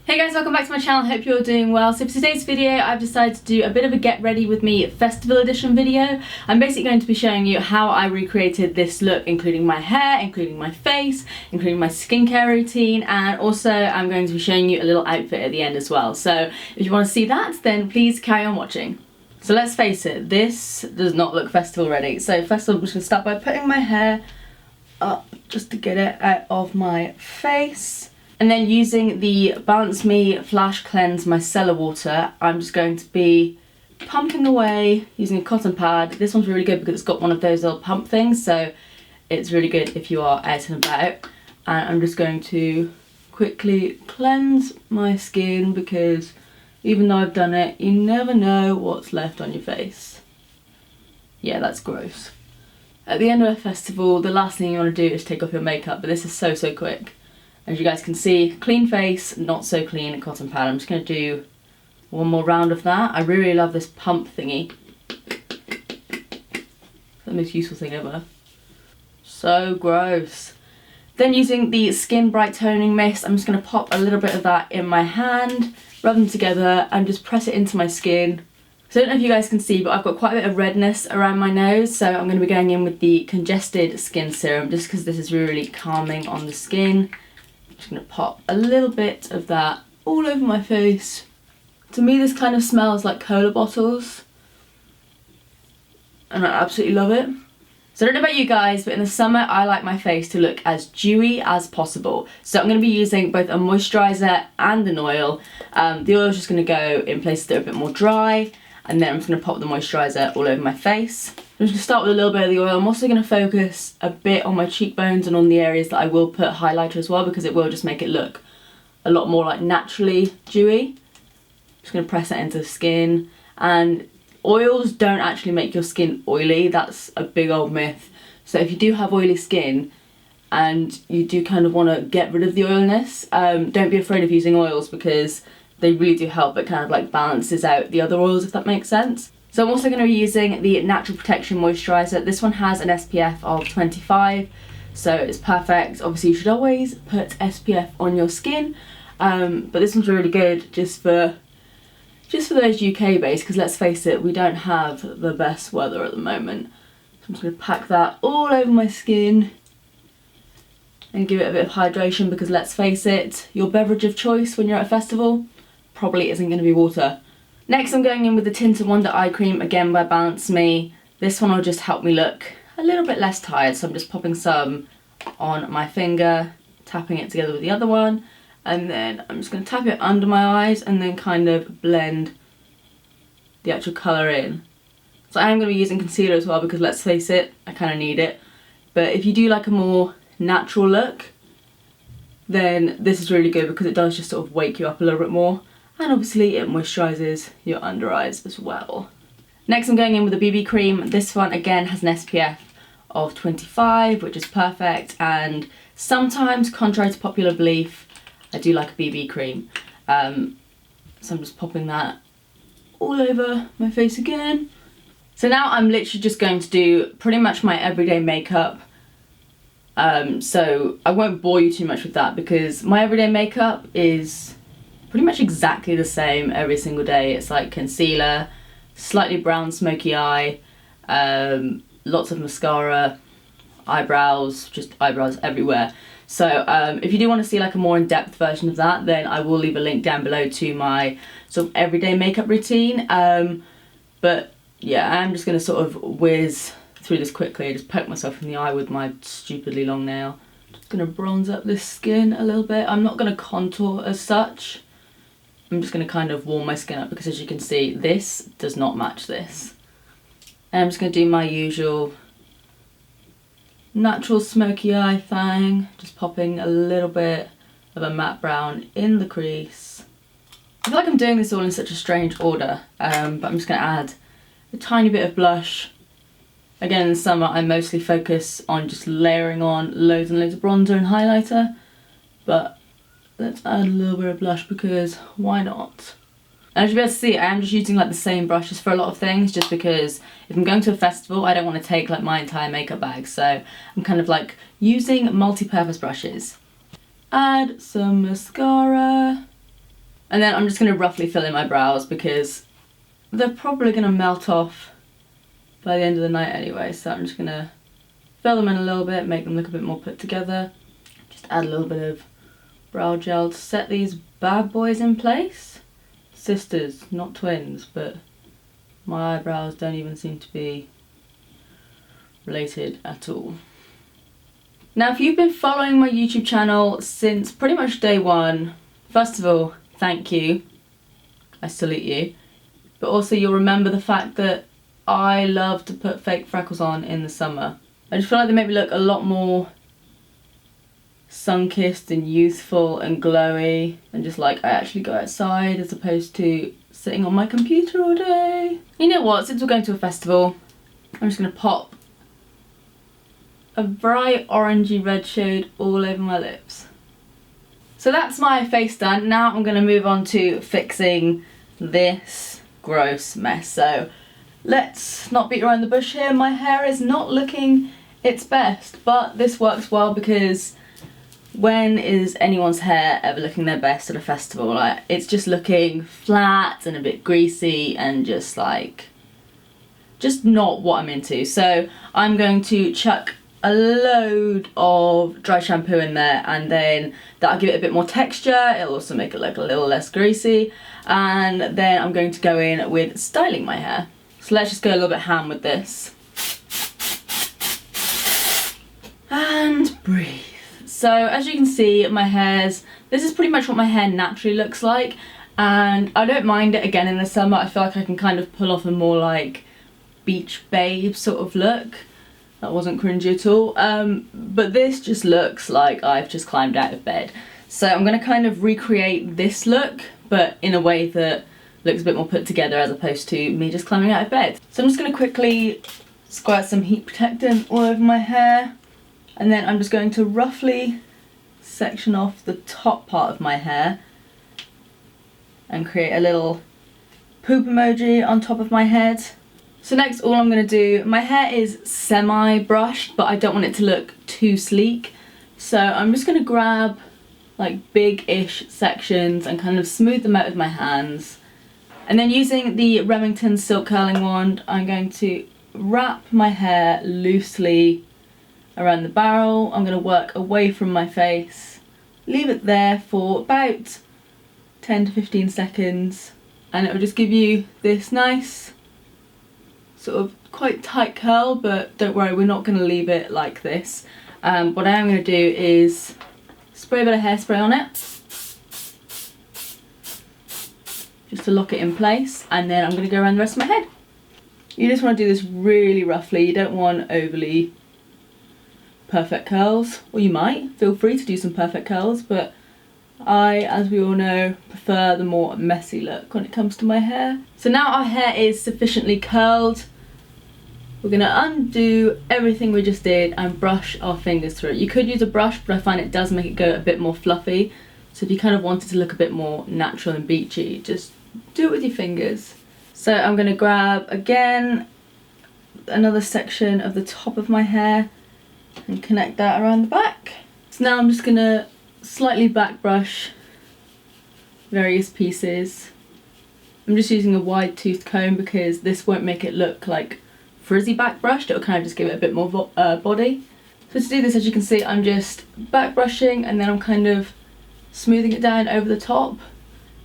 Hey guys, welcome back to my channel. Hope you're doing well. So for today's video, I've decided to do a bit of a get ready with me festival edition video. I'm basically going to be showing you how I recreated this look, including my hair, including my face, including my skincare routine, and also I'm going to be showing you a little outfit at the end as well. So if you want to see that, then please carry on watching. So let's face it, this does not look festival ready. So first of all, I'm just going to start by putting my hair up just to get it out of my face. And then using the Balance Me Flash Cleanse Micellar Water, I'm just going to be pumping away using a cotton pad. This one's really good because it's got one of those little pump things, so it's really good if you are out and about. And I'm just going to quickly cleanse my skin because even though I've done it, you never know what's left on your face. Yeah, that's gross. At the end of a festival, the last thing you want to do is take off your makeup, but this is so quick. As you guys can see, clean face, not so clean cotton pad. I'm just going to do one more round of that. I really love this pump thingy. It's the most useful thing ever. So gross. Then using the Skin Bright Toning Mist, I'm just going to pop a little bit of that in my hand, rub them together and just press it into my skin. So I don't know if you guys can see, but I've got quite a bit of redness around my nose, so I'm going to be going in with the Congested Skin Serum just because this is really calming on the skin. Just going to pop a little bit of that all over my face. To me this kind of smells like cola bottles and I absolutely love it. So I don't know about you guys, but in the summer I like my face to look as dewy as possible. So I'm going to be using both a moisturiser and an oil. The oil is just going to go in places that are a bit more dry, and then I'm just going to pop the moisturiser all over my face. I'm just going to start with a little bit of the oil. I'm also going to focus a bit on my cheekbones and on the areas that I will put highlighter as well, because it will just make it look a lot more like naturally dewy. Just going to press that into the skin. And oils don't actually make your skin oily. That's a big old myth. So if you do have oily skin and you do kind of want to get rid of the oiliness, don't be afraid of using oils because they really do help. It kind of like balances out the other oils, if that makes sense. So I'm also going to be using the Natural Protection Moisturiser. This one has an SPF of 25, so it's perfect. Obviously you should always put SPF on your skin, but this one's really good just for those UK based, because let's face it, we don't have the best weather at the moment. So I'm just going to pack that all over my skin and give it a bit of hydration, because let's face it, your beverage of choice when you're at a festival probably isn't going to be water. Next I'm going in with the Tinted Wonder Eye Cream, again by Balance Me. This one will just help me look a little bit less tired, so I'm just popping some on my finger, tapping it together with the other one, and then I'm just going to tap it under my eyes and then kind of blend the actual colour in. So I am going to be using concealer as well, because let's face it, I kind of need it. But if you do like a more natural look, then this is really good because it does just sort of wake you up a little bit more. And obviously it moisturises your under eyes as well. Next I'm going in with a BB cream. This one again has an SPF of 25, which is perfect, and sometimes, contrary to popular belief, I do like a BB cream. So I'm just popping that all over my face again. So now I'm literally just going to do pretty much my everyday makeup. So I won't bore you too much with that because my everyday makeup is pretty much exactly the same every single day. It's like concealer, slightly brown smoky eye, lots of mascara, eyebrows, just eyebrows everywhere. So if you do want to see like a more in-depth version of that, then I will leave a link down below to my sort of everyday makeup routine. But yeah, I'm just going to sort of whiz through this quickly. I just poke myself in the eye with my stupidly long nail. Just going to bronze up this skin a little bit. I'm not going to contour as such. I'm just going to kind of warm my skin up because, as you can see, this does not match this. And I'm just going to do my usual natural smoky eye thing, just popping a little bit of a matte brown in the crease. I feel like I'm doing this all in such a strange order, but I'm just going to add a tiny bit of blush. Again, in summer I mostly focus on just layering on loads and loads of bronzer and highlighter, but let's add a little bit of blush because why not? And as you'll be able to see, I am just using like the same brushes for a lot of things, just because if I'm going to a festival I don't want to take like my entire makeup bag, so I'm kind of like using multi-purpose brushes. Add some mascara, And then I'm just going to roughly fill in my brows because they're probably going to melt off by the end of the night anyway. So I'm just going to fill them in a little bit, make them look a bit more put together. Just add a little bit of brow gel to set these bad boys in place. Sisters, not twins, but my eyebrows don't even seem to be related at all. Now, if you've been following my YouTube channel since pretty much day one, first of all, thank you. I salute you. But also you'll remember the fact that I love to put fake freckles on in the summer. I just feel like they make me look a lot more sun-kissed and youthful and glowy and just like I actually go outside as opposed to sitting on my computer all day. You know what, since we're going to a festival, I'm just going to pop a bright orangey red shade all over my lips. So that's my face done. Now I'm going to move on to fixing this gross mess. So let's not beat around the bush here. My hair is not looking its best, but this works well because when is anyone's hair ever looking their best at a festival? Like, it's just looking flat and a bit greasy and just like, just not what I'm into. So I'm going to chuck a load of dry shampoo in there, and then that'll give it a bit more texture. It'll also make it look a little less greasy. And then I'm going to go in with styling my hair. So let's just go a little bit ham with this. And breathe. So as you can see, this is pretty much what my hair naturally looks like, and I don't mind it again in the summer. I feel like I can kind of pull off a more like beach babe sort of look. That wasn't cringy at all. But this just looks like I've just climbed out of bed. So I'm going to kind of recreate this look, but in a way that looks a bit more put together as opposed to me just climbing out of bed. So I'm just going to quickly squirt some heat protectant all over my hair. And then I'm just going to roughly section off the top part of my hair and create a little poop emoji on top of my head. So next, all I'm going to do, my hair is semi-brushed, but I don't want it to look too sleek. So I'm just going to grab like big-ish sections and kind of smooth them out with my hands. And then using the Remington silk curling wand, I'm going to wrap my hair loosely around the barrel. I'm going to work away from my face, leave it there for about 10 to 15 seconds, and it will just give you this nice sort of quite tight curl. But don't worry, we're not going to leave it like this. What I am going to do is spray a bit of hairspray on it just to lock it in place, and then I'm going to go around the rest of my head. You just want to do this really roughly. You don't want overly perfect curls, or you might feel free to do some perfect curls, but I, as we all know, prefer the more messy look when it comes to my hair. So now our hair is sufficiently curled, we're going to undo everything we just did and brush our fingers through it. You could use a brush, but I find it does make it go a bit more fluffy. So if you kind of want it to look a bit more natural and beachy, just do it with your fingers. So I'm going to grab again another section of the top of my hair and connect that around the back. So now I'm just going to slightly back brush various pieces. I'm just using a wide toothed comb because this won't make it look like frizzy back brushed, it'll kind of just give it a bit more body. So to do this, as you can see, I'm just back brushing and then I'm kind of smoothing it down over the top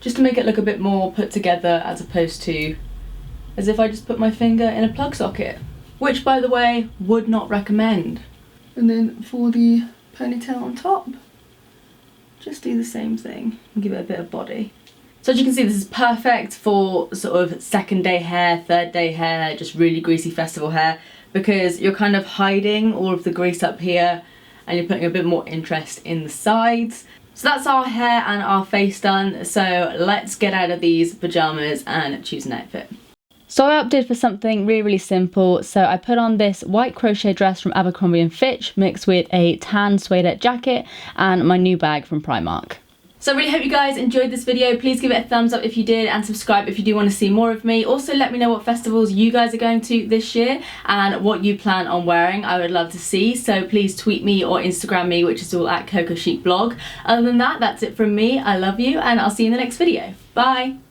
just to make it look a bit more put together as opposed to as if I just put my finger in a plug socket, which by the way, would not recommend. And then for the ponytail on top, just do the same thing and give it a bit of body. So as you can see, this is perfect for sort of second day hair, third day hair, just really greasy festival hair, because you're kind of hiding all of the grease up here and you're putting a bit more interest in the sides. So that's our hair and our face done. So let's get out of these pajamas and choose an outfit. So I opted for something really simple. So I put on this white crochet dress from Abercrombie & Fitch mixed with a tan suede jacket and my new bag from Primark. So I really hope you guys enjoyed this video. Please give it a thumbs up if you did, and subscribe if you do want to see more of me. Also let me know what festivals you guys are going to this year and what you plan on wearing. I would love to see, so please tweet me or Instagram me, which is all at Coco Chic Blog. Other than that, that's it from me. I love you, and I'll see you in the next video. Bye!